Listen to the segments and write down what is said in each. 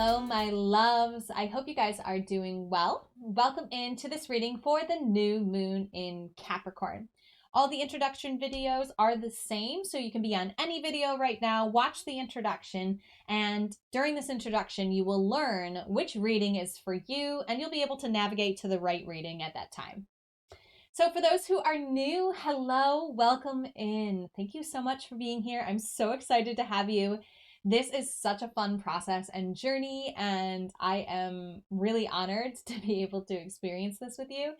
Hello, my loves. I hope you guys are doing well. Welcome into this reading for the new moon in Capricorn. All the introduction videos are the same, so you can be on any video right now, watch the introduction, and during this introduction, you will learn which reading is for you, and you'll be able to navigate to the right reading at that time. So for those who are new, hello, welcome in. Thank you so much for being here. I'm so excited to have you. This is such a fun process and journey, and I am really honored to be able to experience this with you.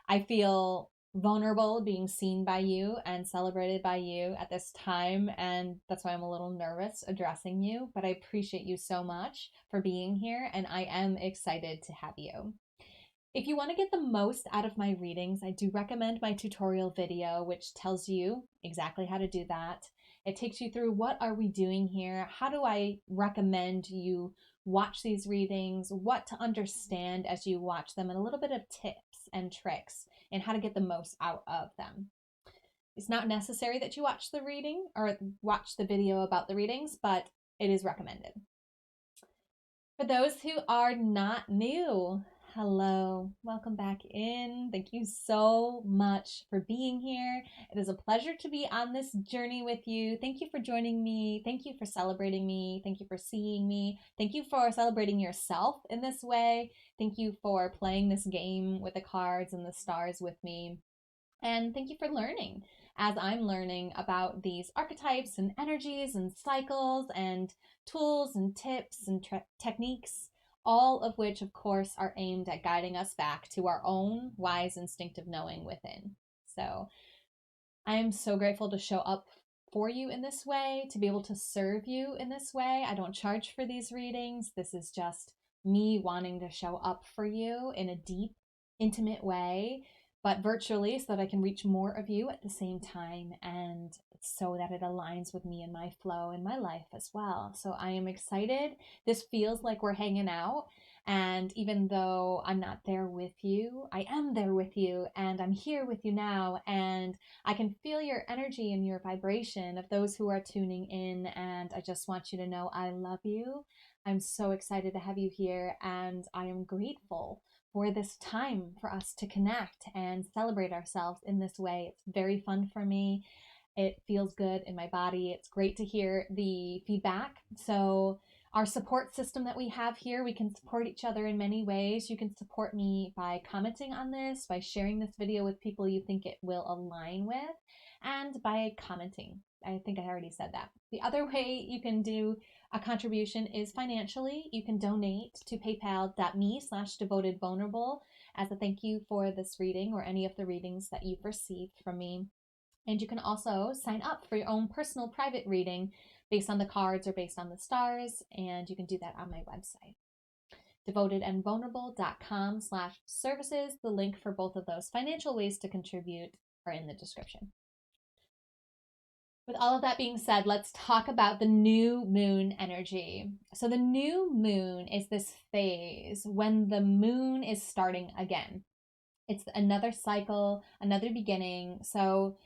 I feel vulnerable being seen by you and celebrated by you at this time, and that's why I'm a little nervous addressing you, but I appreciate you so much for being here, and I am excited to have you. If you want to get the most out of my readings, I do recommend my tutorial video, which tells you exactly how to do that. It takes you through what are we doing here, how do I recommend you watch these readings, what to understand as you watch them, and a little bit of tips and tricks and how to get the most out of them. It's not necessary that you watch the reading or watch the video about the readings, but it is recommended. For those who are not new, hello, welcome back in. Thank you so much for being here. It is a pleasure to be on this journey with you. Thank you for joining me. Thank you for celebrating me. Thank you for seeing me. Thank you for celebrating yourself in this way. Thank you for playing this game with the cards and the stars with me. And thank you for learning as I'm learning about these archetypes and energies and cycles and tools and tips and techniques, all of which, of course, are aimed at guiding us back to our own wise instinctive knowing within. So I am so grateful to show up for you in this way, to be able to serve you in this way. I don't charge for these readings. This is just me wanting to show up for you in a deep, intimate way, but virtually, so that I can reach more of you at the same time, and so that it aligns with me and my flow in my life as well. So I am excited. This feels like we're hanging out, and even though I'm not there with you, I am there with you, and I'm here with you now, and I can feel your energy and your vibration of those who are tuning in, and I just want you to know I love you. I'm so excited to have you here, and I am grateful for this time for us to connect and celebrate ourselves in this way. It's very fun for me. It feels good in my body. It's great to hear the feedback. So our support system that we have here, we can support each other in many ways. You can support me by commenting on this, by sharing this video with people you think it will align with, and by commenting. I think I already said that. The other way you can do a contribution is financially. You can donate to paypal.me/devotedvulnerable as a thank you for this reading or any of the readings that you've received from me. And you can also sign up for your own personal private reading based on the cards or based on the stars, and you can do that on my website, devotedandvulnerable.com/services. The link for both of those financial ways to contribute are in the description. With all of that being said, let's talk about the new moon energy. So the new moon is this phase when the moon is starting again. It's another cycle, another beginning. So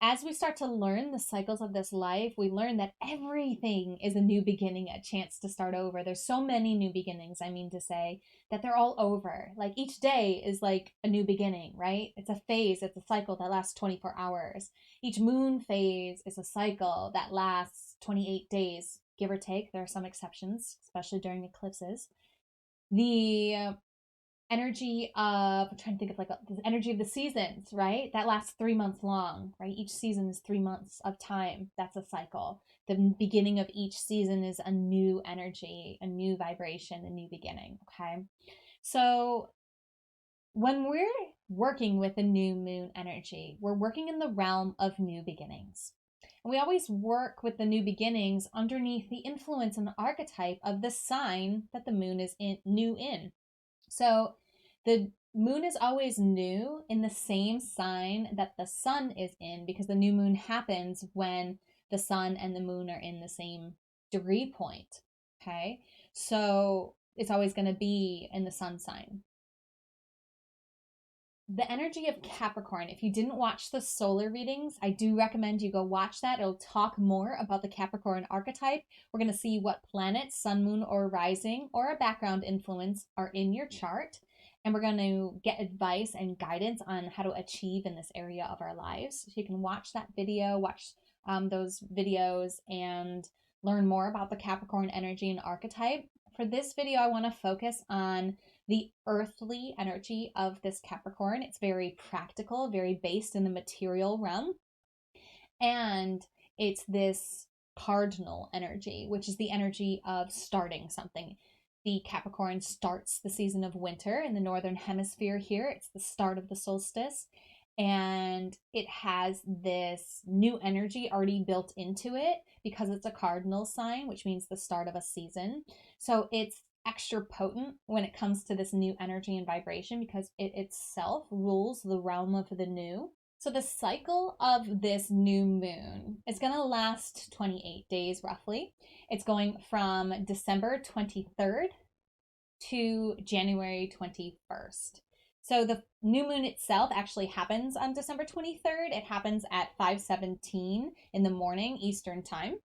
as we start to learn the cycles of this life, we learn that everything is a new beginning, a chance to start over. There's so many new beginnings, I mean to say, that they're all over. Like each day is like a new beginning, right? It's a phase, it's a cycle that lasts 24 hours. Each moon phase is a cycle that lasts 28 days, give or take. There are some exceptions, especially during eclipses. The energy of, I'm trying to think of the energy of the seasons, right? That lasts 3 months long, right? Each season is 3 months of time. That's a cycle. The beginning of each season is a new energy, a new vibration, a new beginning, okay? So when we're working with a new moon energy, we're working in the realm of new beginnings. And we always work with the new beginnings underneath the influence and the archetype of the sign that the moon is new in. So the moon is always new in the same sign that the sun is in, because the new moon happens when the sun and the moon are in the same degree point. Okay. So it's always going to be in the sun sign. The energy of Capricorn. If you didn't watch the solar readings, I do recommend you go watch that. It'll talk more about the Capricorn archetype. We're going to see what planets, sun, moon, or rising, or a background influence are in your chart. And we're going to get advice and guidance on how to achieve in this area of our lives. So you can watch that video, watch those videos, and learn more about the Capricorn energy and archetype. For this video, I want to focus on the earthly energy of this Capricorn. It's very practical, very based in the material realm. And it's this cardinal energy, which is the energy of starting something. The Capricorn starts the season of winter in the northern hemisphere here. It's the start of the solstice. And it has this new energy already built into it because it's a cardinal sign, which means the start of a season. So it's extra potent when it comes to this new energy and vibration because it itself rules the realm of the new. So the cycle of this new moon is going to last 28 days roughly. It's going from December 23rd to January 21st. So the new moon itself actually happens on December 23rd. It happens at 5:17 in the morning Eastern time.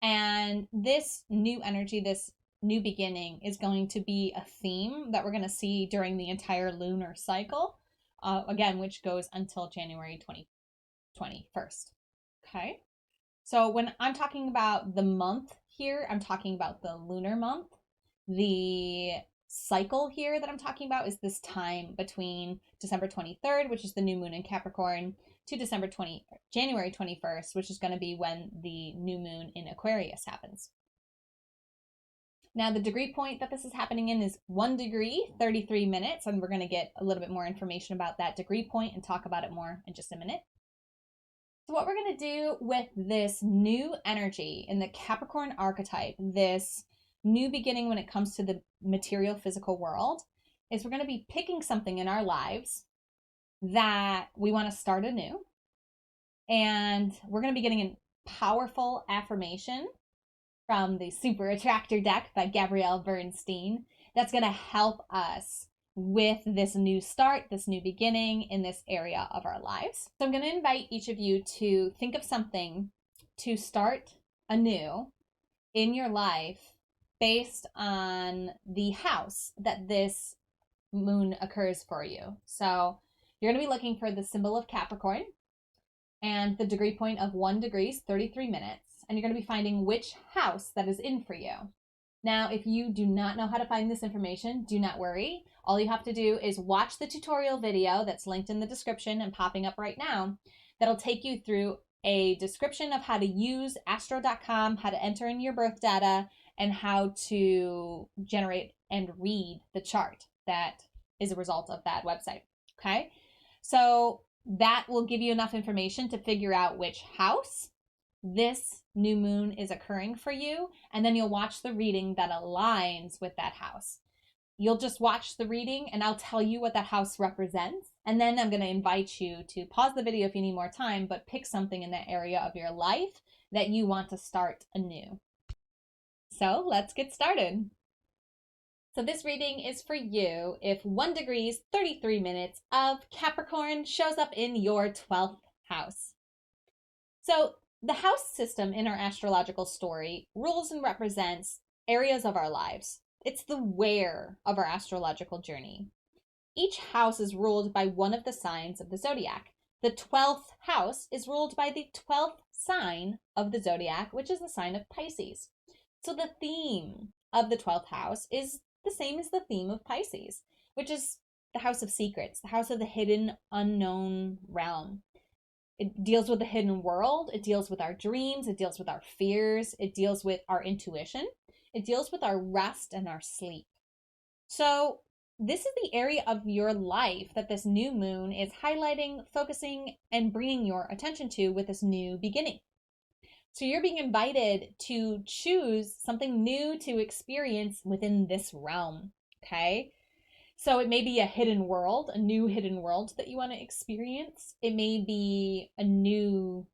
And this new energy, this new beginning is going to be a theme that we're going to see during the entire lunar cycle, again, which goes until January 21st. Okay. So when I'm talking about the month here, I'm talking about the lunar month. The cycle here that I'm talking about is this time between December 23rd, which is the new moon in Capricorn, to January 21st, which is going to be when the new moon in Aquarius happens. Now, the degree point that this is happening in is 1 degree, 33 minutes, and we're going to get a little bit more information about that degree point and talk about it more in just a minute. So what we're going to do with this new energy in the Capricorn archetype, this new beginning when it comes to the material physical world, is we're going to be picking something in our lives that we want to start anew. And we're going to be getting a powerful affirmation from the Super Attractor deck by Gabrielle Bernstein that's going to help us with this new start, this new beginning in this area of our lives. So I'm going to invite each of you to think of something to start anew in your life based on the house that this moon occurs for you. So you're going to be looking for the symbol of Capricorn and the degree point of 1 degree, 33 minutes. And you're going to be finding which house that is in for you. Now, if you do not know how to find this information, do not worry. All you have to do is watch the tutorial video that's linked in the description and popping up right now. That'll take you through a description of how to use astro.com, how to enter in your birth data, and how to generate and read the chart that is a result of that website. Okay? So that will give you enough information to figure out which house this new moon is occurring for you, and then you'll watch the reading that aligns with that house. You'll just watch the reading and I'll tell you what that house represents, and then I'm going to invite you to pause the video if you need more time, but pick something in that area of your life that you want to start anew. So let's get started. So this reading is for you if 1 degree, 33 minutes of Capricorn shows up in your 12th house. So the house system in our astrological story rules and represents areas of our lives. It's the where of our astrological journey. Each house is ruled by one of the signs of the zodiac. The 12th house is ruled by the 12th sign of the zodiac, which is the sign of Pisces. So the theme of the 12th house is the same as the theme of Pisces, which is the house of secrets, the house of the hidden, unknown realm. It deals with the hidden world. It deals with our dreams. It deals with our fears. It deals with our intuition. It deals with our rest and our sleep. So this is the area of your life that this new moon is highlighting, focusing, and bringing your attention to with this new beginning. So you're being invited to choose something new to experience within this realm, okay? So it may be a hidden world, a new hidden world that you want to experience. It may be a new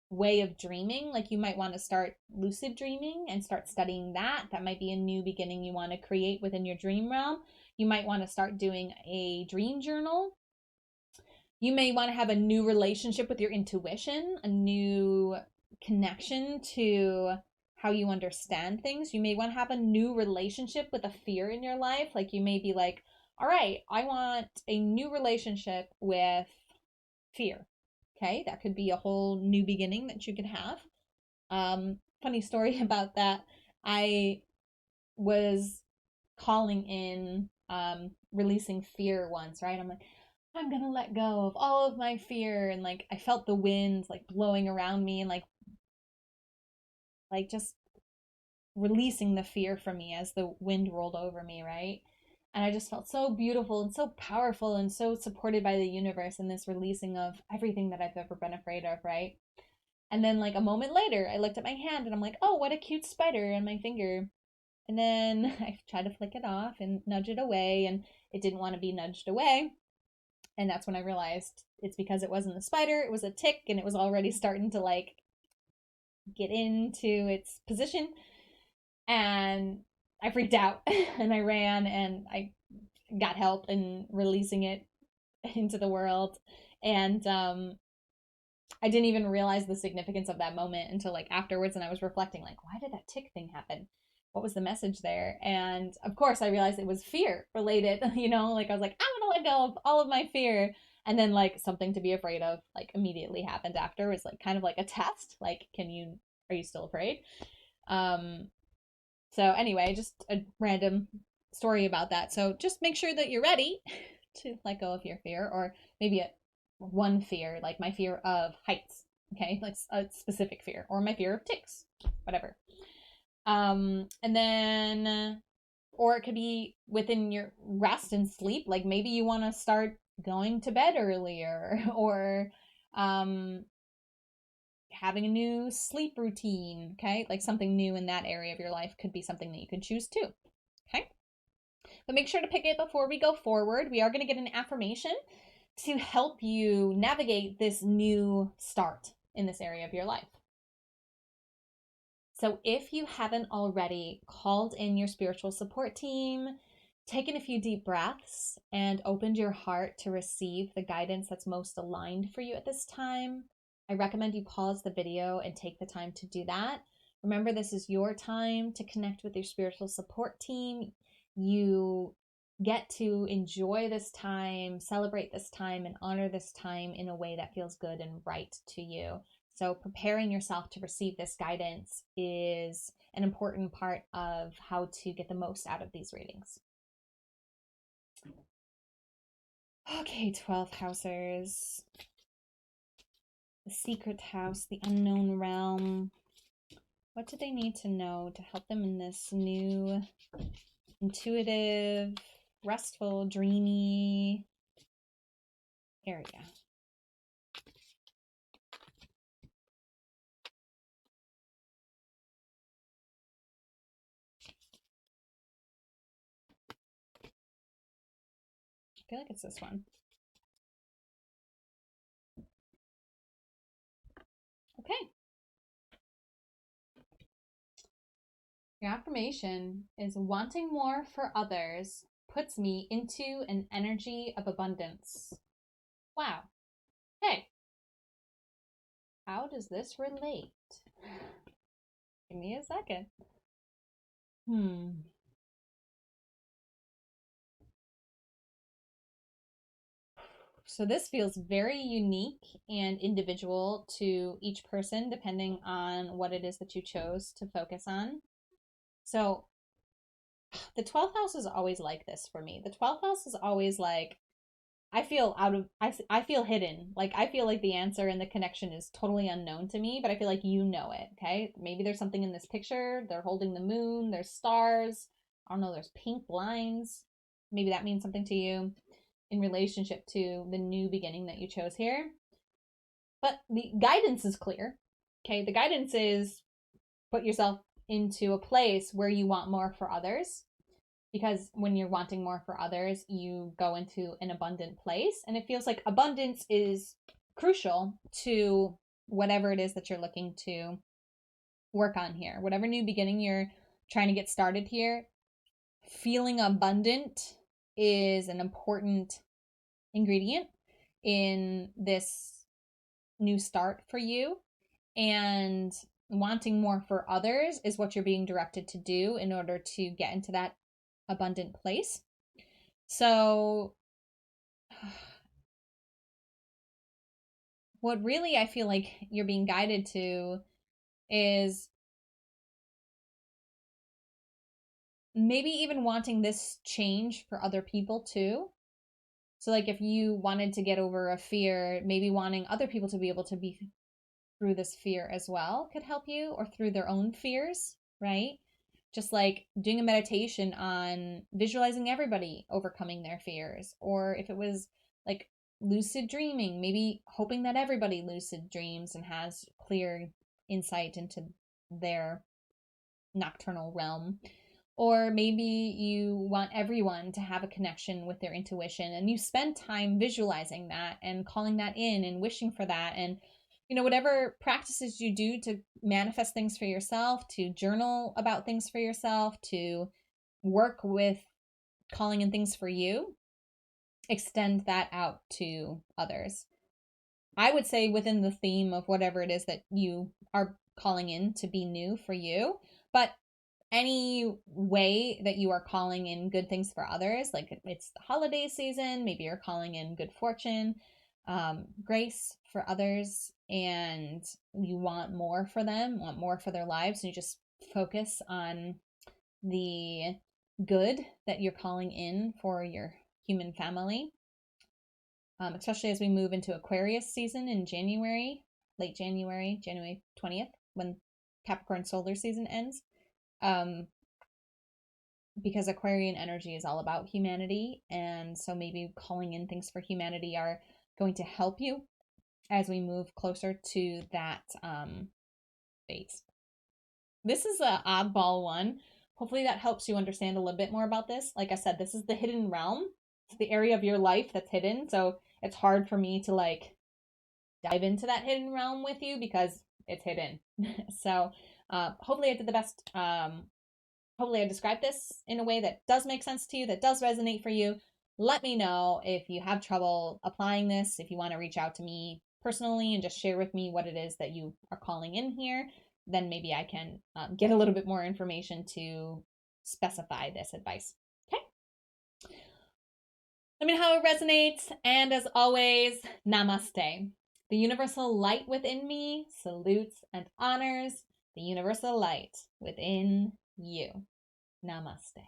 way of dreaming, like you might want to start lucid dreaming and start studying that. That might be a new beginning you want to create within your dream realm. You might want to start doing a dream journal. You may want to have a new relationship with your intuition, a new connection to how you understand things. You may want to have a new relationship with a fear in your life. Like you may be like, all right, I want a new relationship with fear. Okay, that could be a whole new beginning that you could have. Funny story about that. I was calling in releasing fear once, right? I'm like, I'm gonna let go of all of my fear, and like I felt the winds like blowing around me, and like just releasing the fear from me as the wind rolled over me, right? And I just felt so beautiful and so powerful and so supported by the universe in this releasing of everything that I've ever been afraid of, right? And then like a moment later, I looked at my hand and I'm like, oh, what a cute spider on my finger. And then I tried to flick it off and nudge it away, and it didn't want to be nudged away. And that's when I realized it's because it wasn't a spider, it was a tick, and it was already starting to like get into its position. And I freaked out and I ran and I got help in releasing it into the world. And I didn't even realize the significance of that moment until like afterwards, and I was reflecting like, why did that tick thing happen? What was the message there? And of course I realized it was fear related, like I was like, I'm gonna let go of all of my fear. And then like something to be afraid of like immediately happened after. It was like kind of like a test. Like, are you still afraid? So anyway, just a random story about that. So just make sure that you're ready to let go of your fear, or maybe one fear, like my fear of heights, okay? Like a specific fear, or my fear of ticks, whatever. And then, or it could be within your rest and sleep. Like maybe you want to start going to bed earlier, or having a new sleep routine, okay? Like something new in that area of your life could be something that you can choose too, okay? But make sure to pick it before we go forward. We are going to get an affirmation to help you navigate this new start in this area of your life. So if you haven't already called in your spiritual support team, taken a few deep breaths, and opened your heart to receive the guidance that's most aligned for you at this time, I recommend you pause the video and take the time to do that. Remember, this is your time to connect with your spiritual support team. You get to enjoy this time, celebrate this time, and honor this time in a way that feels good and right to you. So preparing yourself to receive this guidance is an important part of how to get the most out of these readings. Okay, 12 housers. The secret house, the unknown realm. What do they need to know to help them in this new, intuitive, restful, dreamy area? I feel like it's this one. Okay. Your affirmation is wanting more for others puts me into an energy of abundance. Wow. Hey. How does this relate? Give me a second. So this feels very unique and individual to each person, depending on what it is that you chose to focus on. So the 12th house is always like this for me. The 12th house is always like, I feel I feel hidden. Like I feel like the answer and the connection is totally unknown to me, but I feel like you know it, okay? Maybe there's something in this picture. They're holding the moon, there's stars. I don't know, there's pink lines. Maybe that means something to you in relationship to the new beginning that you chose here. But the guidance is clear. Okay, the guidance is put yourself into a place where you want more for others. Because when you're wanting more for others, you go into an abundant place. And it feels like abundance is crucial to whatever it is that you're looking to work on here. Whatever new beginning you're trying to get started here, feeling abundant is an important ingredient in this new start for you, and wanting more for others is what you're being directed to do in order to get into that abundant place. So what really I feel like you're being guided to is maybe even wanting this change for other people too. So like if you wanted to get over a fear, maybe wanting other people to be able to be through this fear as well could help you, or through their own fears, right? Just like doing a meditation on visualizing everybody overcoming their fears. Or if it was like lucid dreaming, maybe hoping that everybody lucid dreams and has clear insight into their nocturnal realm. Or maybe you want everyone to have a connection with their intuition, and you spend time visualizing that and calling that in and wishing for that. And, whatever practices you do to manifest things for yourself, to journal about things for yourself, to work with calling in things for you, extend that out to others. I would say within the theme of whatever it is that you are calling in to be new for you, but any way that you are calling in good things for others, like it's the holiday season, maybe you're calling in good fortune, grace for others, and you want more for them, want more for their lives, and you just focus on the good that you're calling in for your human family, especially as we move into Aquarius season in January, late January, January 20th, when Capricorn solar season ends. Because Aquarian energy is all about humanity, and so maybe calling in things for humanity are going to help you as we move closer to that phase. This is an oddball one. Hopefully that helps you understand a little bit more about this. Like I said, this is the hidden realm. It's the area of your life that's hidden, so it's hard for me to like dive into that hidden realm with you because it's hidden. So hopefully I did the best. Hopefully I described this in a way that does make sense to you, that does resonate for you. Let me know if you have trouble applying this, if you want to reach out to me personally and just share with me what it is that you are calling in here. Then maybe I can get a little bit more information to specify this advice. Okay? Let me know how it resonates. And as always, namaste. The universal light within me salutes and honors the universal light within you. Namaste.